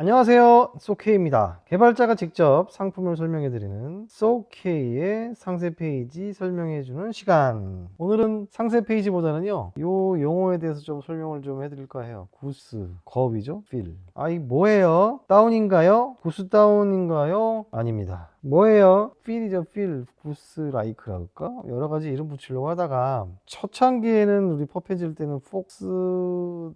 안녕하세요, 소케이입니다. 개발자가 직접 상품을 설명해드리는 소케이의 상세 페이지 설명해주는 시간. 오늘은 상세 페이지보다는요, 요 용어에 대해서 좀 설명을 좀 해드릴까 해요. 구스, 겁이죠, 필. 이 뭐예요? 다운인가요? 구스 다운인가요? 아닙니다. 뭐예요? 필이죠, 필. 구스 라이크라 할까? 여러 가지 이름 붙이려고 하다가 초창기에는 우리 퍼페질 때는 폭스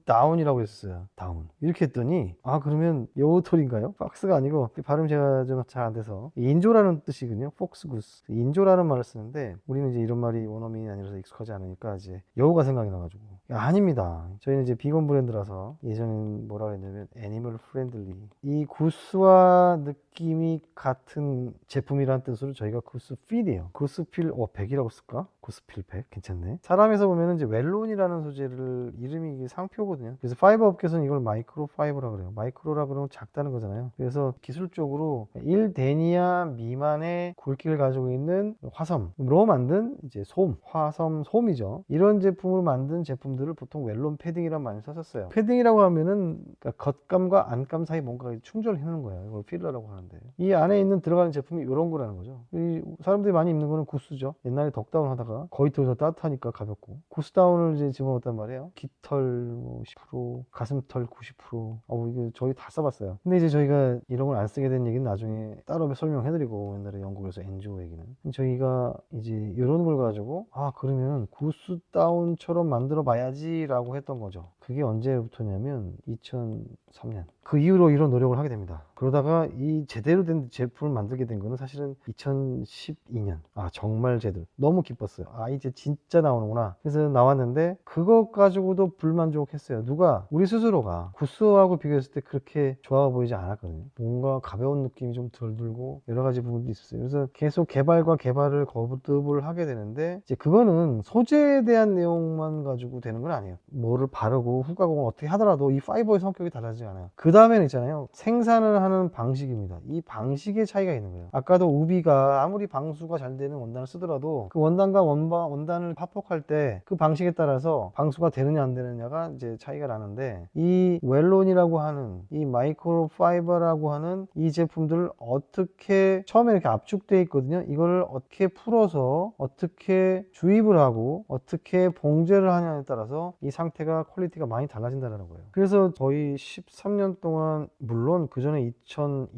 다운이라고 했어요. 다운. 이렇게 했더니 그러면 여우털인가요? 박스가 아니고 발음 제가 좀 잘 안 돼서 인조라는 뜻이거든요. 폭스 구스. 인조라는 말을 쓰는데 우리는 이제 이런 말이 원어민이 아니라서 익숙하지 않으니까 이제 여우가 생각이 나가지고 아닙니다. 저희는 이제 비건 브랜드라서 예전엔 뭐라 그랬냐면 애니멀 프렌들리. 이 구스와 느낌이 같은 제품이라는 뜻으로 저희가 구스필이에요. 구스필 100이라고 쓸까? 구스필 100 괜찮네. 사람에서 보면은 이제 웰론이라는 소재를 이름이 이게 상표거든요. 그래서 파이버 업계에서는 이걸 마이크로 파이버라 그래요. 마이크로라 그러면 작다는 거잖아요. 그래서 기술적으로 1데니아 미만의 굵기를 가지고 있는 화섬으로 만든 이제 솜, 화섬 솜이죠. 이런 제품으로 만든 제품들을 보통 웰론 패딩이란 말을 썼었어요. 패딩이라고 하면은 그러니까 겉감과 안감 사이 뭔가 충전을 해놓은 거예요. 이걸 필러라고 하는데 이 안에 있는 들어가는 제품이 이런 거라는 거죠. 이 사람들이 많이 입는 거는 구스죠. 옛날에 덕다운 하다가 거의 더 따뜻하니까 가볍고 구스다운을 이제 집어넣었단 말이에요. 깃털 뭐 10%, 가슴털 90%. 이거 저희 다 써봤어요. 근데 이제 저희가 이런 걸 안 쓰게 된 얘기는 나중에 따로 설명해드리고 옛날에 영국에서 엔조 얘기는 저희가 이제 이런 걸 가지고 그러면 구스다운처럼 만들어 봐야지라고 했던 거죠. 그게 언제부터냐면 2003년. 그 이후로 이런 노력을 하게 됩니다. 그러다가 이 제대로 된 제품을 만들게 된 거는 사실은 2012년. 정말 제대로. 너무 기뻤어요. 이제 진짜 나오는구나. 그래서 나왔는데 그것 가지고도 불만족했어요. 누가? 우리 스스로가. 구스하고 비교했을 때 그렇게 좋아 보이지 않았거든요. 뭔가 가벼운 느낌이 좀 덜 들고 여러 가지 부분도 있었어요. 그래서 계속 개발과 개발을 거듭을 하게 되는데 이제 그거는 소재에 대한 내용만 가지고 되는 건 아니에요. 뭐를 바르고 후가공을 어떻게 하더라도 이 파이버의 성격이 달라지지 않아요. 그 다음에는 있잖아요. 생산을 하는 방식입니다. 이 방식의 차이가 있는 거예요. 아까도 우비가 아무리 방수가 잘 되는 원단을 쓰더라도 그 원단과 원단을 합폭할 때 그 방식에 따라서 방수가 되느냐 안 되느냐가 이제 차이가 나는데 이 웰론이라고 하는 이 마이크로 파이버라고 하는 이 제품들을 어떻게 처음에 이렇게 압축되어 있거든요. 이거를 어떻게 풀어서 어떻게 주입을 하고 어떻게 봉제를 하냐에 따라서 이 상태가 퀄리티가 많이 달라진다는 거예요. 그래서 거의 13년 동안 물론 그 전에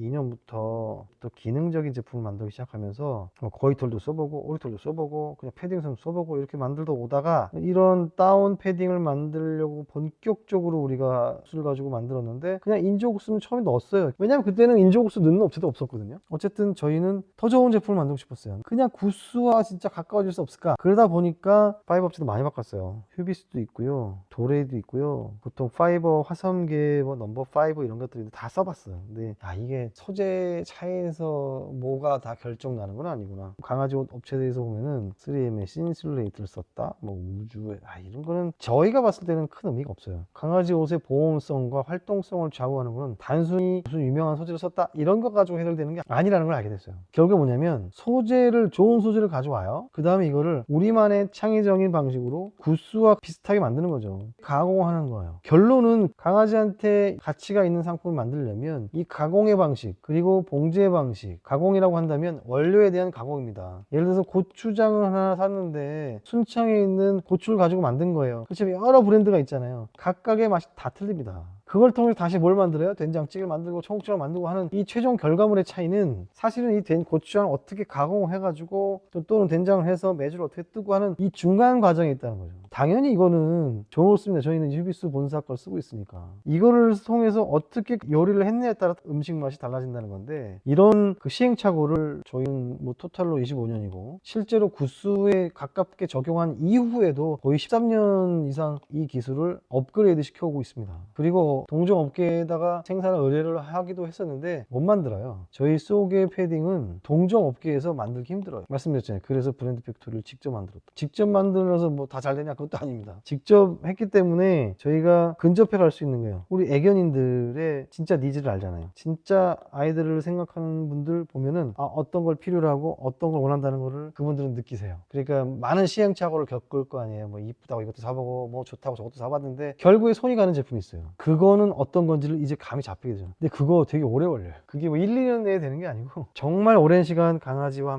2002년부터 또 기능적인 제품을 만들기 시작하면서 거위털도 써보고 오리털도 써보고 그냥 패딩선 써보고 이렇게 만들다 오다가 이런 다운 패딩을 만들려고 본격적으로 우리가 수를 가지고 만들었는데 그냥 인조국수는 처음에 넣었어요. 왜냐면 그때는 인조국수 넣는 업체도 없었거든요. 어쨌든 저희는 더 좋은 제품을 만들고 싶었어요. 그냥 구스와 진짜 가까워질 수 없을까? 그러다 보니까 파이버 업체도 많이 바꿨어요. 휴비스도 있고요, 도레이도 있고요. 보통 파이버 화섬계 넘버 5 이런 것들이 다 써봤어요. 근데 이게 소재 차이에서 뭐가 다 결정 나는 건 아니구나. 강아지 옷 업체에서 보면은 3M의 신슐레이트를 썼다, 뭐 우주에 이런 거는 저희가 봤을 때는 큰 의미가 없어요. 강아지 옷의 보온성과 활동성을 좌우하는 거는 단순히 무슨 유명한 소재를 썼다 이런 거 가지고 해결되는 게 아니라는 걸 알게 됐어요. 결국에 뭐냐면 좋은 소재를 가져와요. 그 다음에 이거를 우리만의 창의적인 방식으로 구스와 비슷하게 만드는 거죠. 가공하는 거예요. 결론은 강아지한테 가치가 있는 상품을 만들려면 이 가공의 방식 그리고 봉제의 방식, 가공이라고 한다면 원료에 대한 가공입니다. 예를 들어서 고추장을 하나 샀는데 순창에 있는 고추를 가지고 만든 거예요. 그렇지만 여러 브랜드가 있잖아요. 각각의 맛이 다 틀립니다. 그걸 통해서 다시 뭘 만들어요? 된장찌개를 만들고 청국장을 만들고 하는 이 최종 결과물의 차이는 사실은 이 된 고추장을 어떻게 가공해가지고 또는 된장을 해서 매주를 어떻게 뜨고 하는 이 중간 과정에 있다는 거죠. 당연히 이거는 좋습니다. 저희는 휴비스 본사 걸 쓰고 있으니까 이거를 통해서 어떻게 요리를 했느냐에 따라 음식 맛이 달라진다는 건데 이런 그 시행착오를 저희는 뭐 토탈로 25년이고 실제로 구스에 가깝게 적용한 이후에도 거의 13년 이상 이 기술을 업그레이드 시켜오고 있습니다. 그리고 동종업계에다가 생산을 의뢰를 하기도 했었는데 못 만들어요. 저희 속의 패딩은 동종업계에서 만들기 힘들어요. 말씀드렸잖아요. 그래서 브랜드 팩토리를 직접 만들었다. 직접 만들어서 뭐 다 잘 되냐? 그것도 아닙니다. 직접 했기 때문에 저희가 근접해 갈 수 있는 거예요. 우리 애견인들의 진짜 니즈를 알잖아요. 진짜 아이들을 생각하는 분들 보면은 어떤 걸 필요로 하고 어떤 걸 원한다는 거를 그분들은 느끼세요. 그러니까 많은 시행착오를 겪을 거 아니에요. 뭐 이쁘다고 이것도 사보고 뭐 좋다고 저것도 사봤는데 결국에 손이 가는 제품이 있어요. 그거 이거는 어떤 건지를 이제 감이 잡히게 되죠. 근데 그거 되게 오래 걸려요. 그게 뭐 1, 2년 내에 되는 게 아니고 정말 오랜 시간 강아지와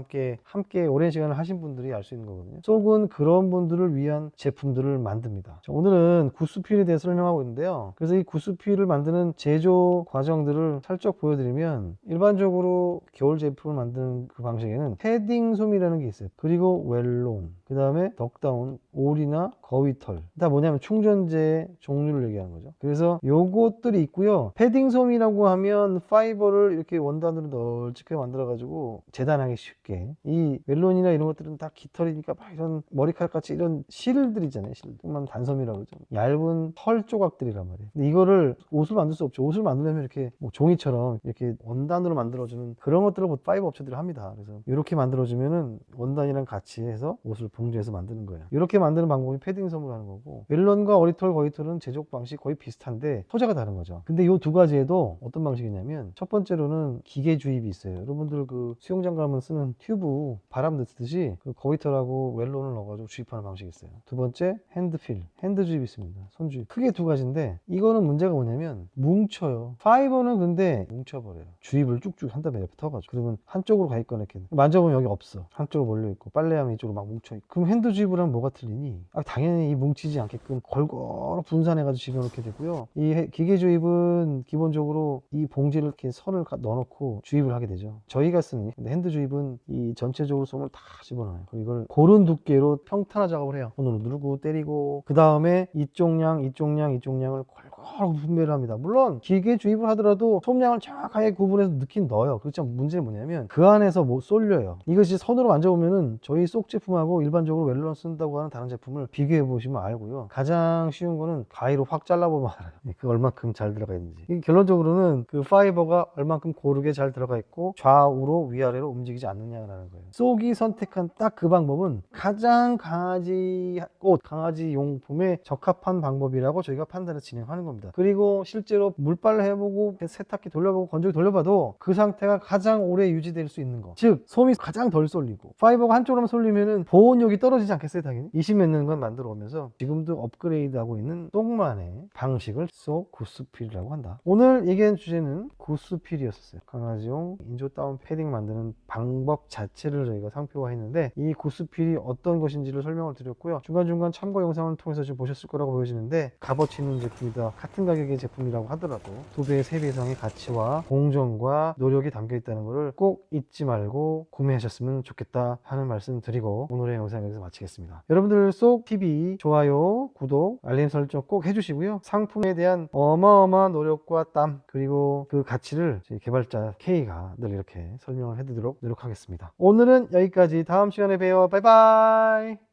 함께 오랜 시간을 하신 분들이 알 수 있는 거거든요. 쏙은 그런 분들을 위한 제품들을 만듭니다. 자, 오늘은 구스필에 대해서 설명하고 있는데요. 그래서 이 구스필을 만드는 제조 과정들을 살짝 보여드리면, 일반적으로 겨울 제품을 만드는 그 방식에는 패딩 솜이라는 게 있어요. 그리고 웰론, 그 다음에 덕다운, 올이나 거위털, 다 뭐냐면 충전재의 종류를 얘기하는 거죠. 그래서 요것들이 있고요. 패딩 솜이라고 하면 파이버를 이렇게 원단으로 널찍하게 만들어 가지고 재단하기 쉽게, 이 웰론이나 이런 것들은 다 깃털이니까 막 이런 머리카락 같이 이런 실들 있잖아요. 실만 단솜이라고 그러죠. 얇은 털 조각들이란 말이에요. 근데 이거를 옷을 만들 수 없죠. 옷을 만들려면 이렇게 뭐 종이처럼 이렇게 원단으로 만들어주는 그런 것들을 파이버 업체들이 합니다. 그래서 이렇게 만들어주면은 원단이랑 같이 해서 옷을 봉제해서 만드는 거예요. 이렇게 만드는 방법이 패딩 솜으로 하는 거고, 웰론과 어리털, 거위털은 제조 방식 거의 비슷한데 소재가 다른 거죠. 근데 이 두 가지에도 어떤 방식이냐면, 첫 번째로는 기계 주입이 있어요. 여러분들 그 수영장 가면 쓰는 튜브 바람 넣듯이 그 거위털하고 웰론을 넣어가지고 주입하는 방식이 있어요. 두 번째, 핸드필, 핸드 주입이 있습니다. 손 주입. 크게 두 가지인데, 이거는 문제가 뭐냐면 뭉쳐요. 파이버는 근데 뭉쳐버려요. 주입을 쭉쭉 한 다음에 옆에 터가지고, 그러면 한쪽으로 가 있거나 이렇게 만져보면 여기 없어. 한쪽으로 몰려있고, 빨래하면 이쪽으로 막 뭉쳐있고. 그럼 핸드 주입을 하면 뭐가 틀리니? 당연히 이 뭉치지 않게끔 골고루 분산해가지고 집어넣게 되고요. 이 기계 주입은 기본적으로 이 봉지를 이렇게 선을 넣어놓고 주입을 하게 되죠. 저희가 쓰는 핸드 주입은 이 전체적으로 솜을 다 집어넣어요. 그리고 이걸 고른 두께로 평탄화 작업을 해요. 손으로 누르고 때리고, 그 다음에 이쪽 양, 이쪽 양, 이쪽 양을 골고루 분배를 합니다. 물론 기계 주입을 하더라도 솜양을 정확하게 구분해서 넣긴 넣어요. 그렇지만 문제는 뭐냐면 그 안에서 뭐 쏠려요. 이것이 손으로 만져보면은 저희 쏙 제품하고 일반적으로 웰론 쓴다고 하는 다른 제품을 비교해 보시면 알고요. 가장 쉬운 거는 가위로 확 잘라보면 알아요. 그 얼만큼 잘 들어가 있는지. 결론적으로는 그 파이버가 얼만큼 고르게 잘 들어가 있고 좌우로 위아래로 움직이지 않느냐라는 거예요. 쏙이 선택한 딱 그 방법은 가장 강아지 옷, 강아지 용품에 적합한 방법이라고 저희가 판단해서 진행하는 겁니다. 그리고 실제로 물빨래 해보고 세탁기 돌려보고 건조기 돌려봐도 그 상태가 가장 오래 유지될 수 있는 거, 즉 솜이 가장 덜 쏠리고, 파이버가 한쪽으로만 쏠리면은 보온력이 떨어지지 않겠어요? 당연히 20몇 년간 만들어 오면서 지금도 업그레이드하고 있는 쏙만의 방식을 쏙 구스필이라고 한다. 오늘 얘기한 주제는 구스필이었어요. 강아지용 인조 다운 패딩 만드는 방법 자체를 저희가 상표화했는데, 이 구스필이 어떤 것인지를 설명을 드렸고요. 중간중간 참고 영상을 통해서 지금 보셨을 거라고 보여지는데, 값어치 있는 제품이다. 같은 가격의 제품이라고 하더라도 2배, 3배 이상의 가치와 공정과 노력이 담겨 있다는 것을 꼭 잊지 말고 구매하셨으면 좋겠다 하는 말씀 드리고, 오늘의 영상 여기서 마치겠습니다. 여러분들 쏙 TV 좋아요, 구독, 알림 설정 꼭 해주시고요. 상품에 대한 어마어마한 노력과 땀, 그리고 그 가치를 저희 개발자 K가 늘 이렇게 설명을 해드리도록 노력하겠습니다. 오늘은 여기까지. 다음 시간에 봬요. 바이바이.